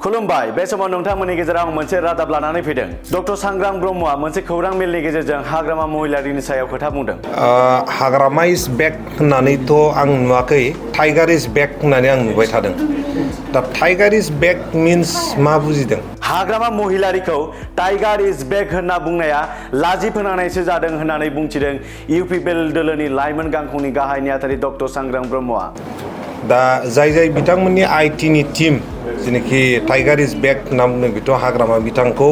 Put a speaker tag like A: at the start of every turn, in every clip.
A: खुलुमबाय बे समाव नोंथांमोननि गेजेराव मोनसे रादाब लानानै फैदों डॉक्टर सांग्रां ब्रह्मआ मोनसे खौरां मेलनि गेजेरजों हाग्रामा महिलारिनि सायाव खोथा बुंदों
B: हाग्रामा इज बेक होननानैथ' आं नुवाखै टाइगार इज बेक होननानै आं नुबाय थादों दा टाइगार इज बेक मिन्स मा बुजिदों
A: हाग्रामा महिलारिखौ टाइगार इज बेक होनना बुंनाया लाजि फोनांनायसो जादों होननानै बुंथिदों इउपिपिएल दोलोनि लाइमोन गांखंनि गाहाय नेहाथारि डक्टर सांग्रां ब्रह्मआ
B: दा जाय बिथांमोननि आइटिनि टीम जेनाखि टाइगार इज बेक होनना बुंदों बेथ' हाग्रामा बिथांखौ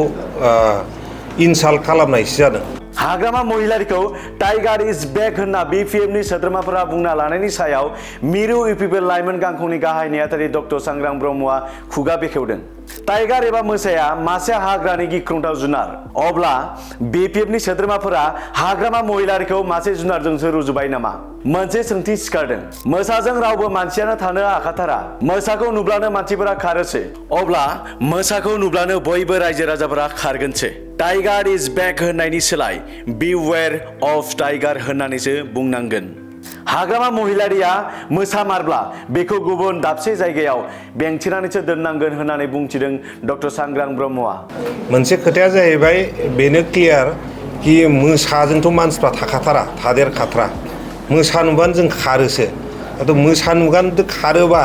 B: इनसाल्ट खालामनायसो जादों
A: हाग्रामा महिलारिखौ टाइगार इज बेक होनना बिपिएफनि सोद्रोमाफोरा बुंना लानायनि सायाव मिरु इउपिपिएल लाइमोन गांखंनि गाहाय नेहाथारि डक्टर सांग्रां ब्रह्मआ खुगा बेखेवदों टाइगार एबा मोसाया मासे हाग्रानि गिख्रंथाव जुनार अब्ला बिपिएफनि सोद्रोमाफोरा हाग्रामा महिलारिखौ मासे जुनारजोंसो रुजुबाय नामा मोनसे सोंथि सिखारदों मोसाजों रावबो मानसियानो थानो हाखाथारा मोसाखौ नुब्लानो मानसिफोरा खारोसो अब्ला मोसाखौ नुब्लानो बयबो रायजो राजाफोरा खारगोनसो टाइगार इज बेक होननायनि सोलाय बिवेयर अफ टाइगार होननानैसो बुंनांगोन हाग्रामा महिलारिया मोसा मारब्ला बेखौ गुबुन दाबसे जायगायाव बेंथिनानैसो दोननांगोन होननानै बुंथिदों डक्टर सांग्रां ब्रह्मआ
B: मोनसे खोथाया जाहैबाय बेनो क्लियार कि मोसाजोंथ' मानसिफ्रा थाखाथारा थादेरखाथ्रा मोसा नुबानो जों खारोसो मोसा नुगानो खारोबा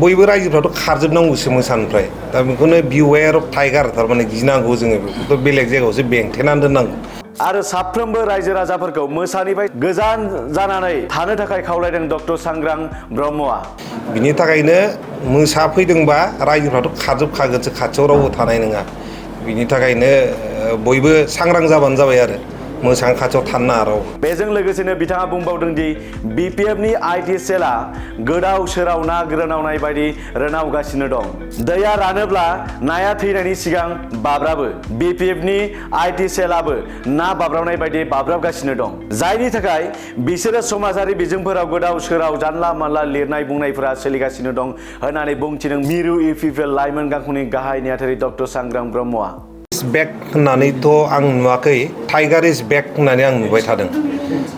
B: बयबो रायजोफ्राथ' खारजोबनांगौसो मोसानिफ्राय दा बेखौनो बिवेयर अफ टाइगार थारमाने गिनांगौ जोङो बेखौथ' बेलेग जायगायावसो बेंथेनानै दोननांगौ
A: आरो साफ्रोमबो रायजो राजाफोरखौ मोसानिफ्राय गोजान जानानै थानो थाखाय खावलायदों डक्टर सांग्रां ब्रह्मआ
B: बिनि थाखायनो मोसा फैदोंबा रायजोफ्राथ' खारजोबखागोनसो खाथियाव रावबो थानाय नङा बिनि थाखायनो बयबो सांग्रां जाबानो जाबाय आरो मोसा खाथियाव थानो नाङा रावबो
A: बेजों लोगोसेनो बिथाङा बुंबावदों दि बिपिएफनि आइटि सेलआ गोदाव सोराव ना रोनावनाय बायदि रोनावगासिनो दं दैया रानोब्ला नाया थैनायनि सिगां बाब्राबो बिपिएफनि आइटि सेलआबो ना बाब्रावनाय बायदि बाब्राबगासिनो दं जायनि थाखाय बिसोरो समाजारि बिजोंफोराव गोदाव सोराव जानला मानला लिरनाय बुंनायफोरा सोलिगासिनो दं होननानै बुंथिदों मिरु इउपिपिएल लाइमोन गांखंनि गाहाय नेहाथारि डक्टर सांग्रां ब्रह्मआ
B: बेक होननानैथ' आं नुवाखै टाइगार इज बेक होननानै आं नुबाय थादों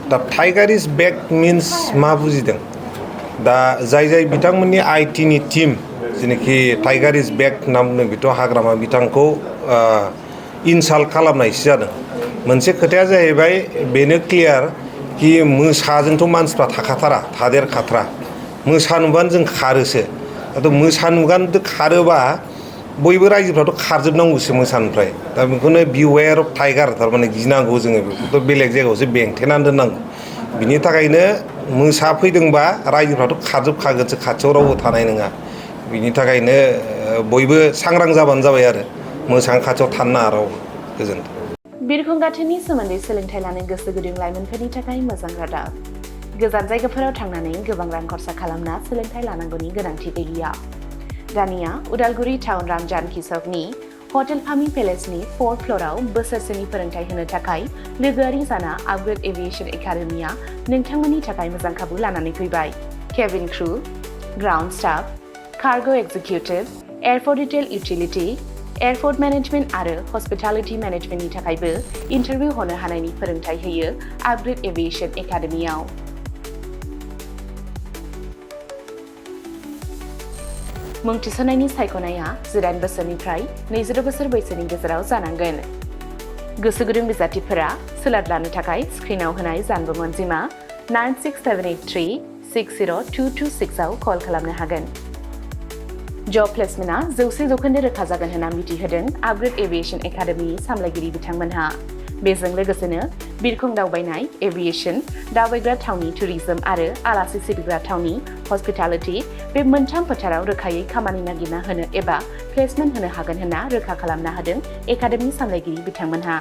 B: दा टाइगार इज बेक मिन्स मा बुजिदों दा जाय बिथांमोननि आइटिनि टीम जेनाखि टाइगार इज बेक होनना बुंदों बेथ' हाग्रामा बिथांखौ इनसाल्ट खालामनायसो जादों मोनसे खोथाया जाहैबाय बेनो क्लियार कि मोसाजोंथ' मानसिफ्रा थाखाथारा थादेरखाथ्रा मोसा नुबानो जों खारोसो मोसा नुगानो खारोबा बयबो रायजोफ्राथ' खारजोबनांगौसो मोसानिफ्राय दा बेखौनो बिवेयर अफ टाइगार थारमाने गिनांगौ जोङो बेखौथ' बेलेग जायगायावसो बेंथेनानै दोननांगौ बिनि थाखायनो मोसा फैदोंबा रायजोफ्राथ' खारजोबखागोनसो खाथियाव रावबो थानाय नङा बिनि थाखायनो बयबो सांग्रां जाबानो जाबाय आरो मोसा खाथियाव थानो नाङा रावबो गोजोन्थों
C: बिरखं गाथोननि सोमोन्दै सोलोंथाइ लानो गोसो गुदुं लाइमोनफोरनि थाखाय मोजां रादाब गोजान जायगाफोराव थांनानै गोबां रां खरसा खालामना सोलोंथाइ लानांगौनि गोनांथि गैलिया दानिया उदालगुरि टाउन रामजानकि सकनि हटेल फामि पेलेसनि 4th फ्ल'राव बोसोरसेनि फोरोंथाइ होनो थाखाय लोगोआरि जाना आपग्रेड एभिएशन एकाडेमिया नोंथांमोननि थाखाय मोजां खाबु लानानै फैबाय cabin crew ground staff cargo executive airport retail utility airport management आरो हस्पिटालिटी मेनेजमेन्टनि थाखायबो इन्टारभिउ होनो हानायनि फोरोंथाइ होयो आपग्रेड एभिएशन एकाडेमियाव मुं थिसननायनि सायख'नाया 18 बोसोरनिफ्राय 22 बोसोर बैसोनि गेजेराव जानांगोन गोसो गुदुं बिजाथिफोरा सोलाद लानो थाखाय स्क्रिनाव होनाय जानबुं अनजिमा 9678360226 आव कल खालामनो हागोन जब प्लेसमेन्टआ 100% रोखा जागोन होनना मिथिहोदों आपग्रेड एभिएशन एकाडेमिनि सामलायगिरि बिथांमोनहा बेजों लोगोसेनो बिरखं दावबायनाय एभिएशन दावबायग्रा थावनि टुरिजम आरो आलासि सिबिग्रा थावनि हस्पिटालिटी बे मोनथाम फोथाराव रोखायै खामानि नागिरना होनो एबा प्लेसमेन्ट होनो हागोन होनना रोखा खालामना होदों एकाडेमि सामलायगिरि बिथांमोनहा